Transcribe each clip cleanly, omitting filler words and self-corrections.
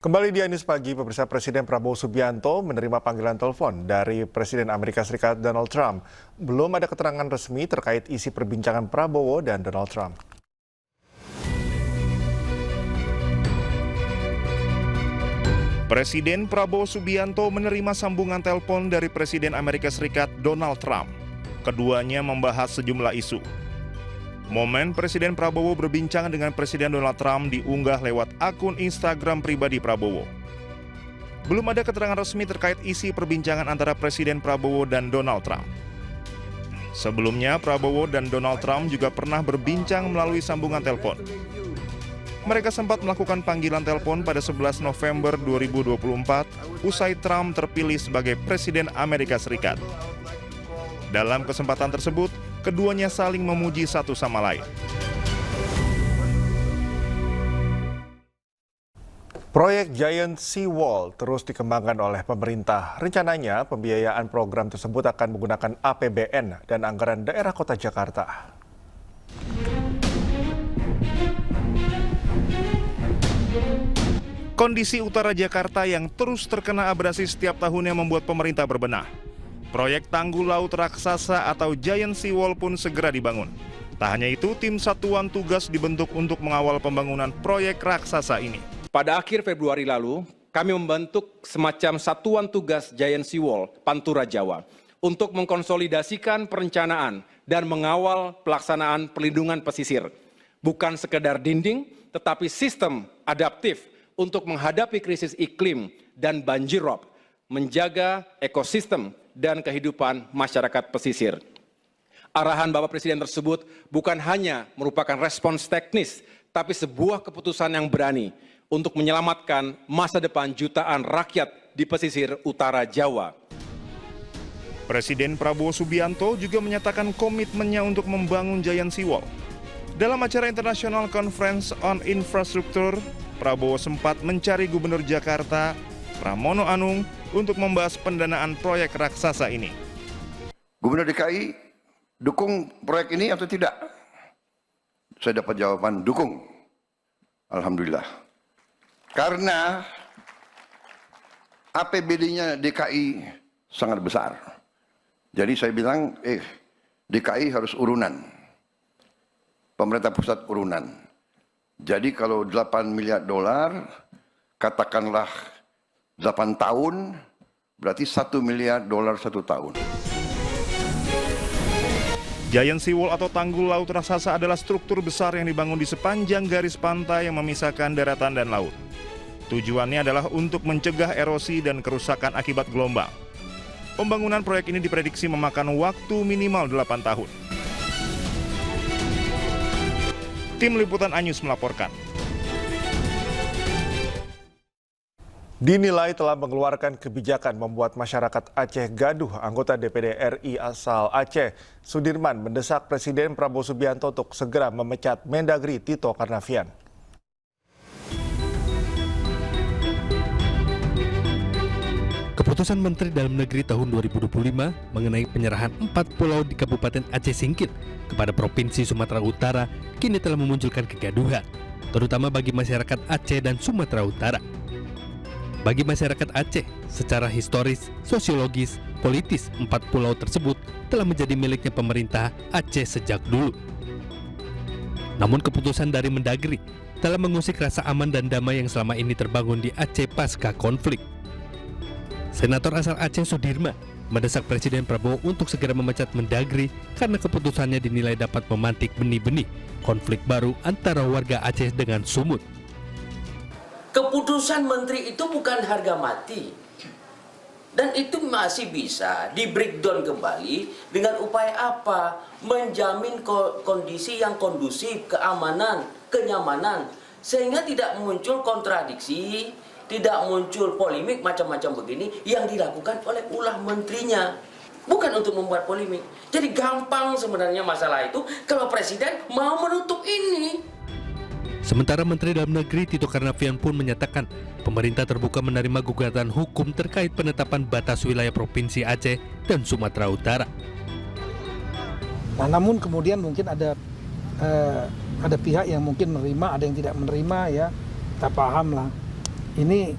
Kembali di News Pagi, pemirsa. Presiden Prabowo Subianto menerima panggilan telepon dari Presiden Amerika Serikat Donald Trump. Belum ada keterangan resmi terkait isi perbincangan Prabowo dan Donald Trump. Presiden Prabowo Subianto menerima sambungan telepon dari Presiden Amerika Serikat Donald Trump. Keduanya membahas sejumlah isu. Momen Presiden Prabowo berbincang dengan Presiden Donald Trump diunggah lewat akun Instagram pribadi Prabowo. Belum ada keterangan resmi terkait isi perbincangan antara Presiden Prabowo dan Donald Trump. Sebelumnya, Prabowo dan Donald Trump juga pernah berbincang melalui sambungan telepon. Mereka sempat melakukan panggilan telepon pada 11 November 2024 usai Trump terpilih sebagai Presiden Amerika Serikat. Dalam kesempatan tersebut, keduanya saling memuji satu sama lain. Proyek Giant Sea Wall terus dikembangkan oleh pemerintah. Rencananya, pembiayaan program tersebut akan menggunakan APBN dan anggaran daerah kota Jakarta. Kondisi utara Jakarta yang terus terkena abrasi setiap tahunnya membuat pemerintah berbenah. Proyek tanggul laut raksasa atau Giant Sea Wall pun segera dibangun. Tak hanya itu, tim satuan tugas dibentuk untuk mengawal pembangunan proyek raksasa ini. Pada akhir Februari lalu, kami membentuk semacam satuan tugas Giant Sea Wall Pantura Jawa untuk mengkonsolidasikan perencanaan dan mengawal pelaksanaan perlindungan pesisir. Bukan sekedar dinding, tetapi sistem adaptif untuk menghadapi krisis iklim dan banjir rob, menjaga ekosistem dan kehidupan masyarakat pesisir. Arahan Bapak Presiden tersebut bukan hanya merupakan respons teknis, tapi sebuah keputusan yang berani untuk menyelamatkan masa depan jutaan rakyat di pesisir utara Jawa. Presiden Prabowo Subianto juga menyatakan komitmennya untuk membangun Giant Sea Wall. Dalam acara International Conference on Infrastructure, Prabowo sempat mencari Gubernur Jakarta, Pramono Anung, untuk membahas pendanaan proyek raksasa ini. Gubernur DKI dukung proyek ini atau tidak? Saya dapat jawaban dukung. Alhamdulillah. Karena APBD-nya DKI sangat besar. Jadi saya bilang, DKI harus urunan. Pemerintah pusat urunan. Jadi kalau 8 miliar dolar, katakanlah 8 tahun, berarti 1 miliar dolar 1 tahun. Giant Sea Wall atau tanggul laut raksasa adalah struktur besar yang dibangun di sepanjang garis pantai yang memisahkan daratan dan laut. Tujuannya adalah untuk mencegah erosi dan kerusakan akibat gelombang. Pembangunan proyek ini diprediksi memakan waktu minimal 8 tahun. Tim Liputan Anyus melaporkan. Dinilai telah mengeluarkan kebijakan membuat masyarakat Aceh gaduh. Anggota DPD RI asal Aceh, Sudirman, mendesak Presiden Prabowo Subianto untuk segera memecat Mendagri Tito Karnavian. Keputusan Menteri Dalam Negeri tahun 2025 mengenai penyerahan 4 pulau di Kabupaten Aceh Singkil kepada Provinsi Sumatera Utara kini telah memunculkan kegaduhan, terutama bagi masyarakat Aceh dan Sumatera Utara. Bagi masyarakat Aceh, secara historis, sosiologis, politis, 4 pulau tersebut telah menjadi miliknya pemerintah Aceh sejak dulu. Namun keputusan dari Mendagri telah mengusik rasa aman dan damai yang selama ini terbangun di Aceh pasca konflik. Senator asal Aceh Sudirman mendesak Presiden Prabowo untuk segera memecat Mendagri karena keputusannya dinilai dapat memantik benih-benih konflik baru antara warga Aceh dengan Sumut. Keputusan menteri itu bukan harga mati. Dan itu masih bisa di-breakdown kembali dengan upaya apa? Menjamin kondisi yang kondusif, keamanan, kenyamanan. Sehingga tidak muncul kontradiksi, tidak muncul polemik macam-macam begini yang dilakukan oleh ulah menterinya. Bukan untuk membuat polemik. Jadi gampang sebenarnya masalah itu kalau Presiden mau menutup ini. Sementara Menteri Dalam Negeri Tito Karnavian pun menyatakan pemerintah terbuka menerima gugatan hukum terkait penetapan batas wilayah Provinsi Aceh dan Sumatera Utara. Nah, namun kemudian mungkin ada pihak yang mungkin menerima, ada yang tidak menerima, ya kita paham lah. ini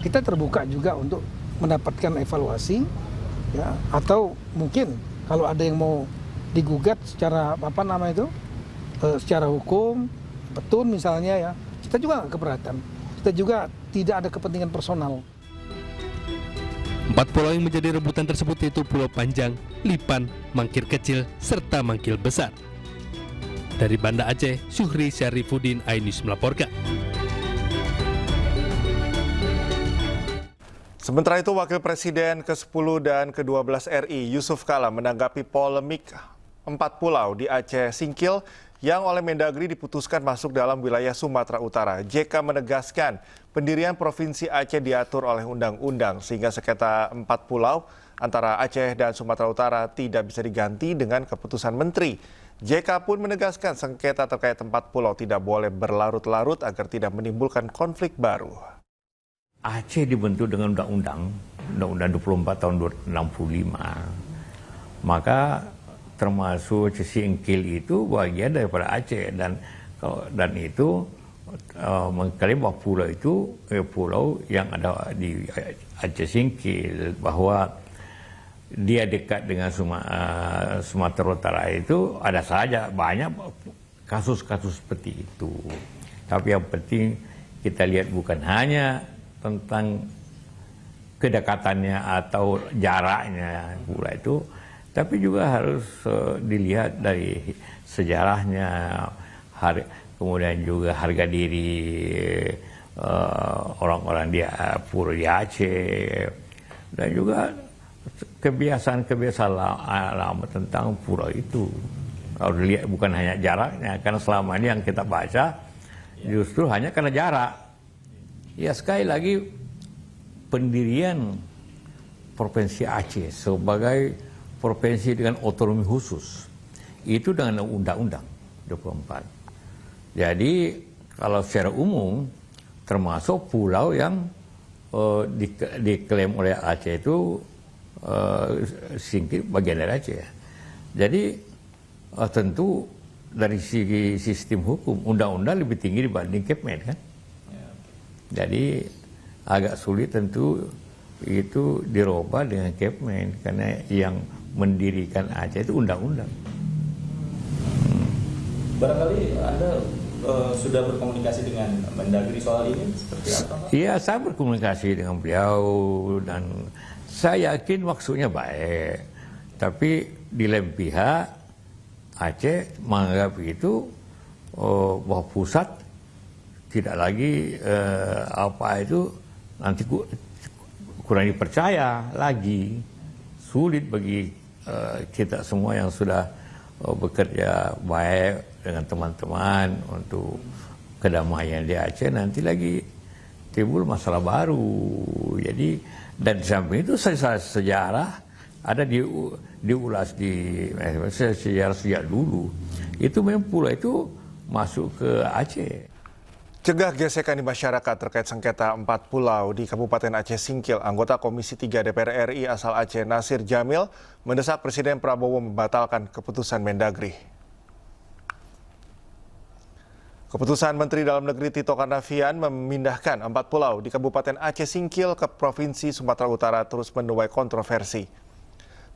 kita terbuka juga untuk mendapatkan evaluasi, ya, atau mungkin kalau ada yang mau digugat secara secara hukum, petun misalnya, ya, kita juga nggak keberatan. Kita juga tidak ada kepentingan personal. 4 pulau yang menjadi rebutan tersebut yaitu Pulau Panjang, Lipan, Mangkir Kecil, serta Mangkil Besar. Dari Banda Aceh, Syuhri Syarifuddin, iNews melaporkan. Sementara itu, Wakil Presiden ke-10 dan ke-12 RI, Yusuf Kala, menanggapi polemik 4 pulau di Aceh Singkil yang oleh Mendagri diputuskan masuk dalam wilayah Sumatera Utara. JK menegaskan pendirian Provinsi Aceh diatur oleh undang-undang sehingga sengketa 4 pulau antara Aceh dan Sumatera Utara tidak bisa diganti dengan keputusan menteri. JK pun menegaskan sengketa terkait 4 pulau tidak boleh berlarut-larut agar tidak menimbulkan konflik baru. Aceh dibentuk dengan Undang-Undang 24 tahun 1965. Maka termasuk Aceh Singkil itu bagian daripada Aceh dan itu mengklaim bahwa pulau itu pulau yang ada di Aceh Singkil, bahwa dia dekat dengan Sumatera Utara itu ada saja banyak kasus-kasus seperti itu. Tapi yang penting kita lihat bukan hanya tentang kedekatannya atau jaraknya pulau itu, tapi juga harus dilihat dari sejarahnya, kemudian juga harga diri orang-orang di pulau di Aceh, dan juga kebiasaan-kebiasaan lama tentang pulau itu. Harus dilihat bukan hanya jaraknya, karena selama ini yang kita baca justru hanya karena jarak. Ya, sekali lagi pendirian Provinsi Aceh sebagai provinsi dengan otonomi khusus itu dengan Undang-Undang 24. Jadi kalau secara umum termasuk pulau yang diklaim oleh Aceh itu Singkil bagian dari Aceh. Jadi tentu dari segi sistem hukum undang-undang lebih tinggi dibanding Kepmen, kan? Jadi agak sulit tentu itu dirubah dengan Kepmen karena yang mendirikan Aceh itu undang-undang. Barangkali Anda sudah berkomunikasi dengan Mendagri soal ini seperti apa, Pak? Iya, saya berkomunikasi dengan beliau dan saya yakin maksudnya baik. Tapi di lain pihak Aceh menganggap itu bahwa pusat tidak lagi nanti kurang dipercaya lagi. Sulit bagi kita semua yang sudah bekerja baik dengan teman-teman untuk kedamaian di Aceh, nanti lagi timbul masalah baru. Jadi dan di samping itu sejarah ada diulas di sejarah sejak dulu. Itu memang pulau itu masuk ke Aceh. Cegah gesekan di masyarakat terkait sengketa 4 pulau di Kabupaten Aceh Singkil, anggota Komisi 3 DPR RI asal Aceh Nasir Jamil mendesak Presiden Prabowo membatalkan keputusan Mendagri. Keputusan Menteri Dalam Negeri Tito Karnavian memindahkan 4 pulau di Kabupaten Aceh Singkil ke Provinsi Sumatera Utara terus menuai kontroversi.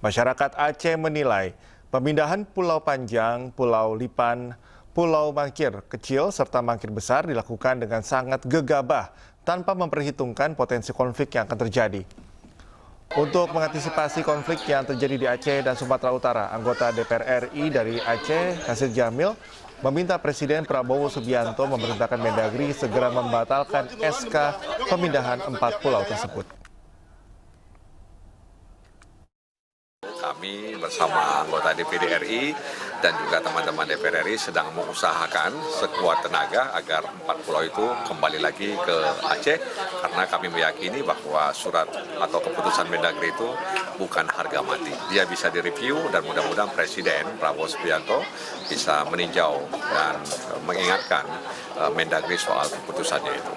Masyarakat Aceh menilai pemindahan Pulau Panjang, Pulau Lipan, Pulau Mangkir Kecil serta Mangkir Besar dilakukan dengan sangat gegabah tanpa memperhitungkan potensi konflik yang akan terjadi. Untuk mengantisipasi konflik yang terjadi di Aceh dan Sumatera Utara, anggota DPR RI dari Aceh, Nasir Jamil, meminta Presiden Prabowo Subianto memerintahkan Mendagri segera membatalkan SK pemindahan 4 pulau tersebut. Kami bersama anggota DPD RI dan juga teman-teman DPR RI sedang mengusahakan sekuat tenaga agar 4 pulau itu kembali lagi ke Aceh, karena kami meyakini bahwa surat atau keputusan Mendagri itu bukan harga mati. Dia bisa direview dan mudah-mudahan Presiden Prabowo Subianto bisa meninjau dan mengingatkan Mendagri soal keputusannya itu.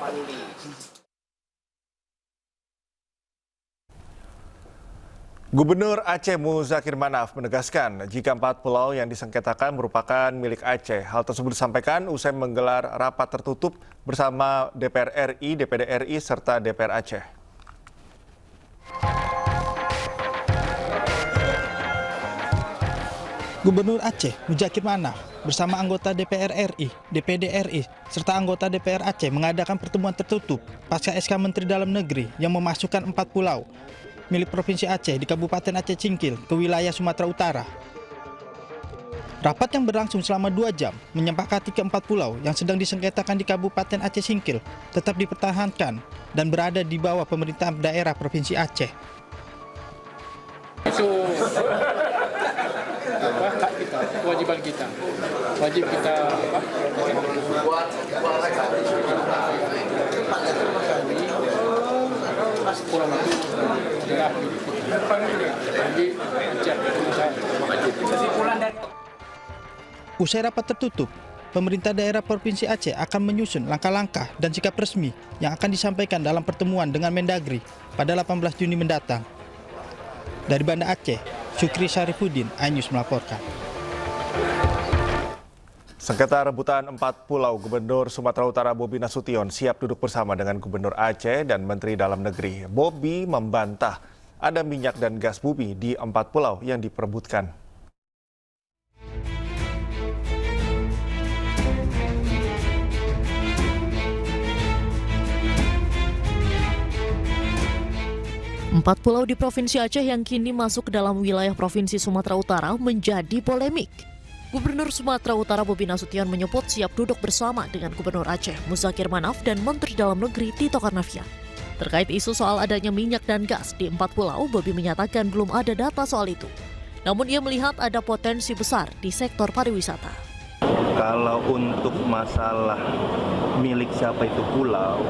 Gubernur Aceh Muzakir Manaf menegaskan jika 4 pulau yang disengketakan merupakan milik Aceh. Hal tersebut disampaikan usai menggelar rapat tertutup bersama DPR RI, DPD RI, serta DPR Aceh. Gubernur Aceh Muzakir Manaf bersama anggota DPR RI, DPD RI, serta anggota DPR Aceh mengadakan pertemuan tertutup pasca SK Menteri Dalam Negeri yang memasukkan 4 pulau milik Provinsi Aceh di Kabupaten Aceh Singkil ke wilayah Sumatera Utara. Rapat yang berlangsung selama 2 jam menyepakati ke-4 pulau yang sedang disengketakan di Kabupaten Aceh Singkil tetap dipertahankan dan berada di bawah pemerintahan daerah Provinsi Aceh. Itu hak kita, kewajiban kita. Wajib kita pulang itu adalah Usai rapat tertutup, pemerintah daerah Provinsi Aceh akan menyusun langkah-langkah dan sikap resmi yang akan disampaikan dalam pertemuan dengan Mendagri pada 18 Juni mendatang. Dari Banda Aceh, Syukri Syarifuddin, iNews melaporkan. Sengketa rebutan 4 pulau, Gubernur Sumatera Utara Bobi Nasution siap duduk bersama dengan Gubernur Aceh dan Menteri Dalam Negeri. Bobi membantah ada minyak dan gas bumi di 4 pulau yang diperebutkan. Empat pulau di Provinsi Aceh yang kini masuk ke dalam wilayah Provinsi Sumatera Utara menjadi polemik. Gubernur Sumatera Utara Bobi Nasution menyebut siap duduk bersama dengan Gubernur Aceh Muzakir Manaf dan Menteri Dalam Negeri Tito Karnavian. Terkait isu soal adanya minyak dan gas di 4 pulau, Bobi menyatakan belum ada data soal itu. Namun ia melihat ada potensi besar di sektor pariwisata. Kalau untuk masalah milik siapa itu pulau,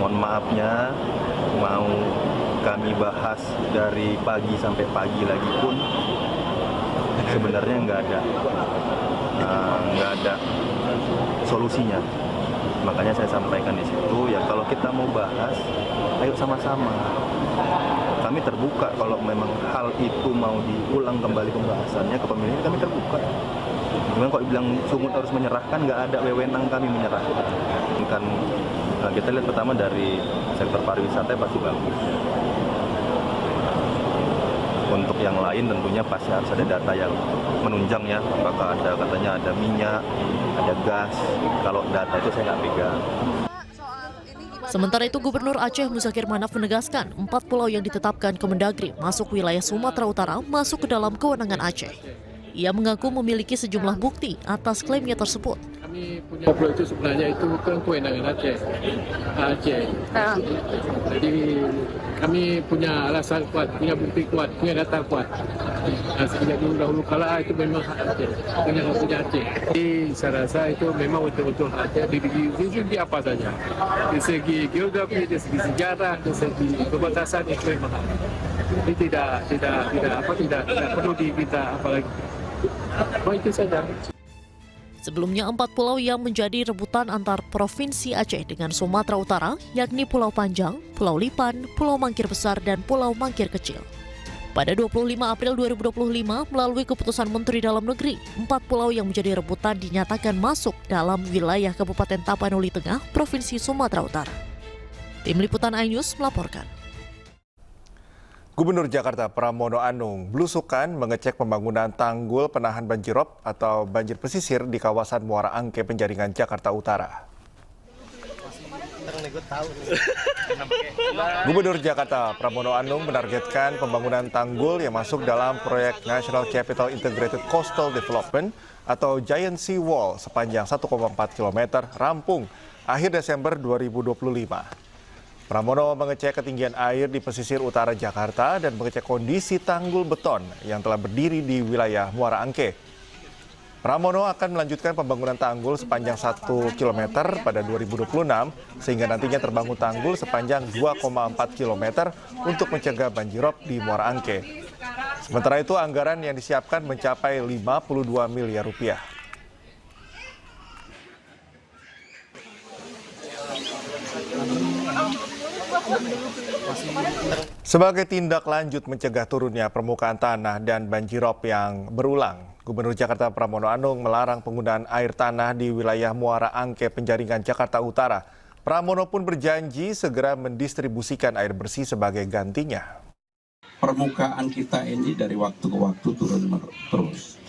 mohon maafnya, mau kami bahas dari pagi sampai pagi lagi pun sebenarnya nggak ada solusinya. Makanya saya sampaikan di situ, ya kalau kita mau bahas, ayo sama-sama. Kami terbuka kalau memang hal itu mau diulang kembali pembahasannya ke pemilihan, kami terbuka. Cuman kalau bilang Sumut harus menyerahkan, nggak ada wewenang kami menyerahkan. Kan kita lihat pertama dari sektor pariwisata pasti bagus. Untuk yang lain tentunya pasti harus ada data yang menunjang ya, apakah ada katanya ada minyak, ada gas. Kalau data itu saya nggak pegang. Sementara itu Gubernur Aceh Muzakir Manaf menegaskan 4 pulau yang ditetapkan Kemendagri masuk wilayah Sumatera Utara masuk ke dalam kewenangan Aceh. Ia mengaku memiliki sejumlah bukti atas klaimnya tersebut. kami punya pulau itu sebenarnya itu kewenangan Aceh. Jadi kami punya alasan kuat, punya bukti kuat, punya data kuat. Sejak dulu kala itu memang hak Aceh, punya Aceh. Jadi saya rasa itu memang betul-betul Aceh di segi apa saja. Di segi geografi, di segi sejarah, di segi perbatasan itu memang hak. Jadi tidak perlu diminta apalagi. Oh, itu saja. Sebelumnya 4 pulau yang menjadi rebutan antar Provinsi Aceh dengan Sumatera Utara, yakni Pulau Panjang, Pulau Lipan, Pulau Mangkir Besar, dan Pulau Mangkir Kecil. Pada 25 April 2025, melalui keputusan Menteri Dalam Negeri, 4 pulau yang menjadi rebutan dinyatakan masuk dalam wilayah Kabupaten Tapanuli Tengah, Provinsi Sumatera Utara. Tim Liputan iNews melaporkan. Gubernur Jakarta Pramono Anung belusukan mengecek pembangunan tanggul penahan banjirop atau banjir pesisir di kawasan Muara Angke, Penjaringan, Jakarta Utara. Gubernur Jakarta Pramono Anung menargetkan pembangunan tanggul yang masuk dalam proyek National Capital Integrated Coastal Development atau Giant Sea Wall sepanjang 1,4 km rampung akhir Desember 2025. Pramono mengecek ketinggian air di pesisir utara Jakarta dan mengecek kondisi tanggul beton yang telah berdiri di wilayah Muara Angke. Pramono akan melanjutkan pembangunan tanggul sepanjang 1 km pada 2026 sehingga nantinya terbangun tanggul sepanjang 2,4 km untuk mencegah banjirop di Muara Angke. Sementara itu anggaran yang disiapkan mencapai 52 miliar rupiah. Sebagai tindak lanjut mencegah turunnya permukaan tanah dan banjirop yang berulang, Gubernur Jakarta Pramono Anung melarang penggunaan air tanah di wilayah Muara Angke Penjaringan Jakarta Utara. Pramono pun berjanji segera mendistribusikan air bersih sebagai gantinya. Permukaan kita ini dari waktu ke waktu turun terus.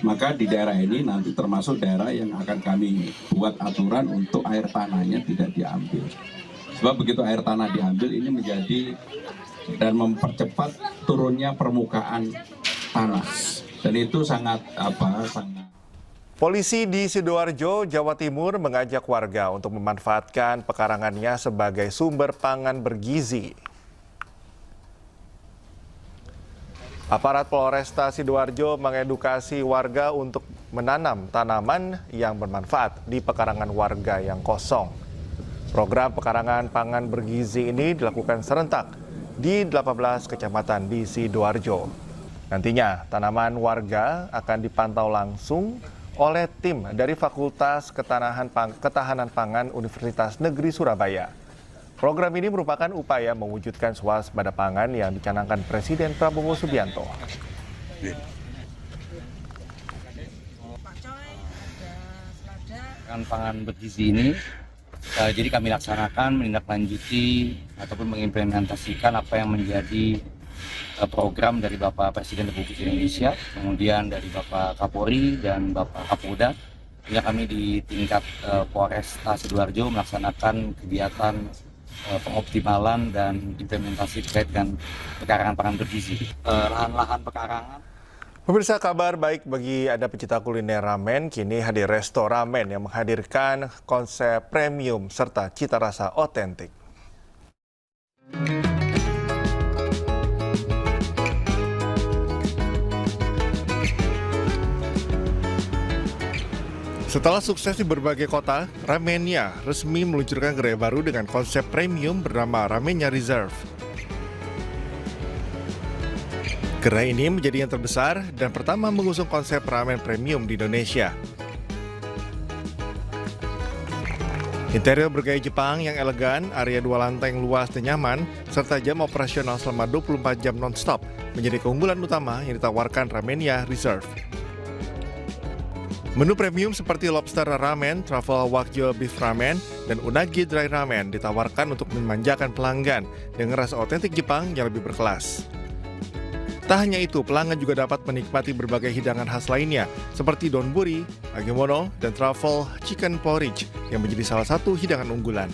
Maka di daerah ini nanti termasuk daerah yang akan kami buat aturan untuk air tanahnya tidak diambil. Sebab begitu air tanah diambil ini menjadi dan mempercepat turunnya permukaan tanah. Dan itu sangat Polisi di Sidoarjo, Jawa Timur mengajak warga untuk memanfaatkan pekarangannya sebagai sumber pangan bergizi. Aparat Polresta Sidoarjo mengedukasi warga untuk menanam tanaman yang bermanfaat di pekarangan warga yang kosong. Program pekarangan pangan bergizi ini dilakukan serentak di 18 kecamatan di Sidoarjo. Nantinya tanaman warga akan dipantau langsung oleh tim dari Fakultas Ketahanan Pangan Universitas Negeri Surabaya. Program ini merupakan upaya mewujudkan swasembada pangan yang dicanangkan Presiden Prabowo Subianto. Pangan bergizi ini, jadi kami laksanakan menindaklanjuti ataupun mengimplementasikan apa yang menjadi program dari Bapak Presiden Republik Indonesia, kemudian dari Bapak Kapolri dan Bapak Kapolda. Ya, kami di tingkat Polresta Sidoarjo melaksanakan kegiatan pengoptimalan dan implementasi terkait dengan pekarangan pangan bergizi. Lahan-lahan pekarangan. Pemirsa, kabar baik bagi Anda pecinta kuliner ramen, kini hadir Resto Ramen yang menghadirkan konsep premium serta cita rasa otentik. Setelah sukses di berbagai kota, Ramenya resmi meluncurkan gerai baru dengan konsep premium bernama Ramenya Reserve. Gerai ini menjadi yang terbesar dan pertama mengusung konsep ramen premium di Indonesia. Interior bergaya Jepang yang elegan, area 2 lantai yang luas dan nyaman, serta jam operasional selama 24 jam non-stop menjadi keunggulan utama yang ditawarkan Ramenya Reserve. Menu premium seperti lobster ramen, truffle wagyu beef ramen, dan unagi dry ramen ditawarkan untuk memanjakan pelanggan dengan rasa otentik Jepang yang lebih berkelas. Tak hanya itu, pelanggan juga dapat menikmati berbagai hidangan khas lainnya seperti donburi, agemono, dan truffle chicken porridge yang menjadi salah satu hidangan unggulan.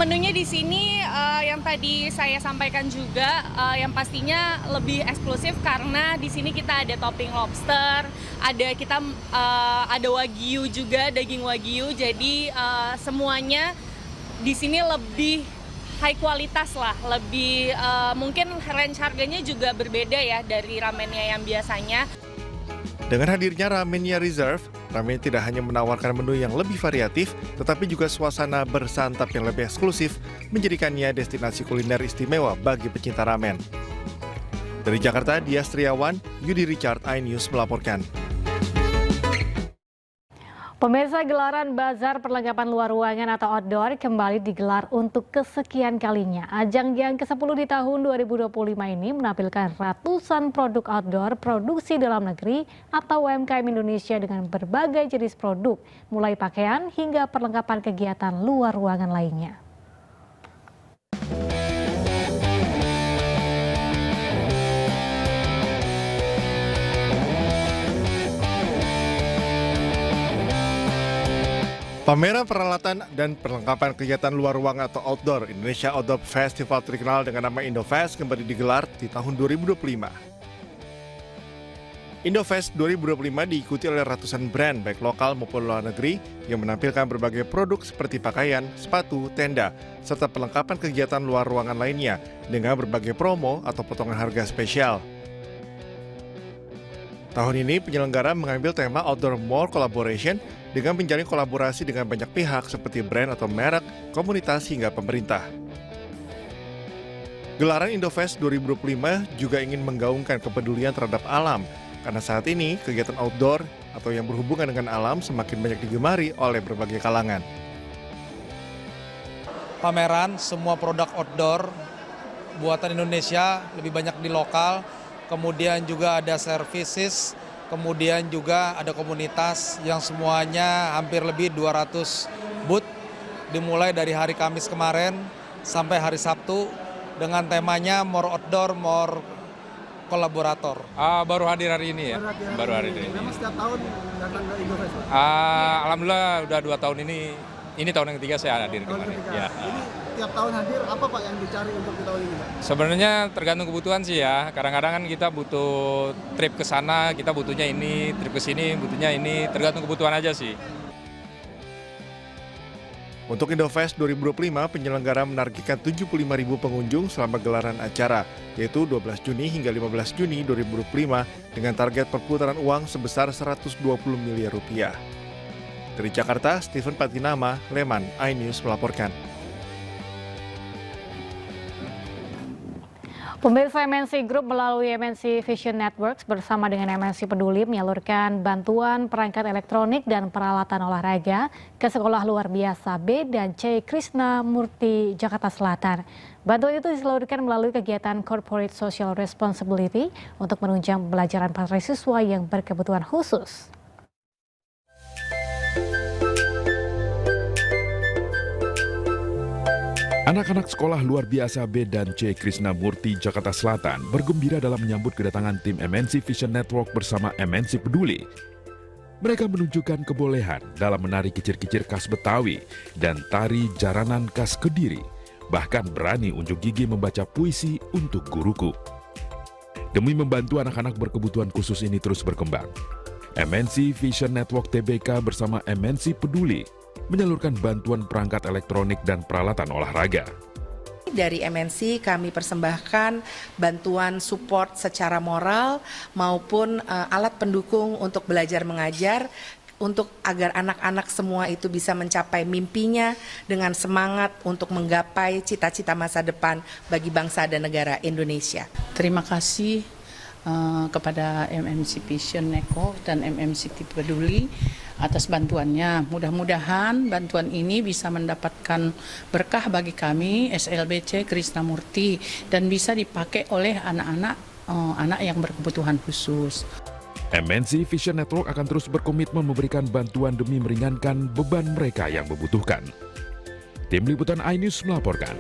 Menunya di sini yang tadi saya sampaikan juga yang pastinya lebih eksklusif karena di sini kita ada topping lobster, ada wagyu juga, daging wagyu. Jadi semuanya di sini lebih high kualitas lah, lebih mungkin range harganya juga berbeda ya dari ramennya yang biasanya. Dengan hadirnya Ramenya Reserve, ramen tidak hanya menawarkan menu yang lebih variatif, tetapi juga suasana bersantap yang lebih eksklusif, menjadikannya destinasi kuliner istimewa bagi pecinta ramen. Dari Jakarta, Dias Triawan, Yudi Richard, iNews melaporkan. Pemirsa, gelaran Bazar Perlengkapan Luar Ruangan atau Outdoor kembali digelar untuk kesekian kalinya. Ajang yang ke-10 di tahun 2025 ini menampilkan ratusan produk outdoor produksi dalam negeri atau UMKM Indonesia dengan berbagai jenis produk, mulai pakaian hingga perlengkapan kegiatan luar ruangan lainnya. Pameran peralatan dan perlengkapan kegiatan luar ruangan atau outdoor Indonesia Outdoor Festival terkenal dengan nama Indofest kembali digelar di tahun 2025. Indofest 2025 diikuti oleh ratusan brand baik lokal maupun luar negeri yang menampilkan berbagai produk seperti pakaian, sepatu, tenda, serta perlengkapan kegiatan luar ruangan lainnya dengan berbagai promo atau potongan harga spesial. Tahun ini penyelenggara mengambil tema Outdoor More Collaboration dengan menjalin kolaborasi dengan banyak pihak seperti brand atau merek, komunitas hingga pemerintah. Gelaran Indofest 2025 juga ingin menggaungkan kepedulian terhadap alam, karena saat ini kegiatan outdoor atau yang berhubungan dengan alam semakin banyak digemari oleh berbagai kalangan. pameran semua produk outdoor buatan Indonesia, lebih banyak di lokal. Kemudian juga ada services, kemudian juga ada komunitas yang semuanya hampir lebih 200 booth, dimulai dari hari Kamis kemarin sampai hari Sabtu dengan temanya More Outdoor, More Kolaborator. Baru hadir hari ini ya. Baru hadir ini. Memang setiap tahun datang ke Indofest, Pak? Alhamdulillah udah 2 tahun ini tahun yang ketiga saya hadir kemarin. Ya. Ini tiap tahun hadir, apa Pak yang dicari untuk di tahun ini, Pak? Sebenarnya tergantung kebutuhan sih ya. Kadang-kadang kan kita butuh trip ke sana, kita butuhnya ini, trip ke sini butuhnya ini, tergantung kebutuhan aja sih. Untuk Indofest 2025, penyelenggara menargetkan 75.000 pengunjung selama gelaran acara, yaitu 12 Juni hingga 15 Juni 2025 dengan target perputaran uang sebesar 120 miliar rupiah. Dari Jakarta, Steven Patinama, Leman, iNews melaporkan. Pemirsa MNC Group melalui MNC Vision Networks bersama dengan MNC Peduli menyalurkan bantuan perangkat elektronik dan peralatan olahraga ke Sekolah Luar Biasa B dan C Krishna Murti, Jakarta Selatan. Bantuan itu disalurkan melalui kegiatan Corporate Social Responsibility untuk menunjang pembelajaran para siswa yang berkebutuhan khusus. Anak-anak sekolah luar biasa B dan C Krishna Murti, Jakarta Selatan bergembira dalam menyambut kedatangan tim MNC Vision Network bersama MNC Peduli. Mereka menunjukkan kebolehan dalam menari kicir-kicir khas Betawi dan tari jaranan khas Kediri, bahkan berani unjuk gigi membaca puisi untuk guruku. Demi membantu anak-anak berkebutuhan khusus ini terus berkembang, MNC Vision Network TBK bersama MNC Peduli menyalurkan bantuan perangkat elektronik dan peralatan olahraga. Dari MNC kami persembahkan bantuan support secara moral maupun alat pendukung untuk belajar mengajar untuk agar anak-anak semua itu bisa mencapai mimpinya dengan semangat untuk menggapai cita-cita masa depan bagi bangsa dan negara Indonesia. Terima kasih kepada MNC Vision Network dan MNC Peduli atas bantuannya. Mudah-mudahan bantuan ini bisa mendapatkan berkah bagi kami SLBC Krishna Murti dan bisa dipakai oleh anak-anak yang berkebutuhan khusus. MNC Vision Network akan terus berkomitmen memberikan bantuan demi meringankan beban mereka yang membutuhkan. Tim Liputan iNews melaporkan.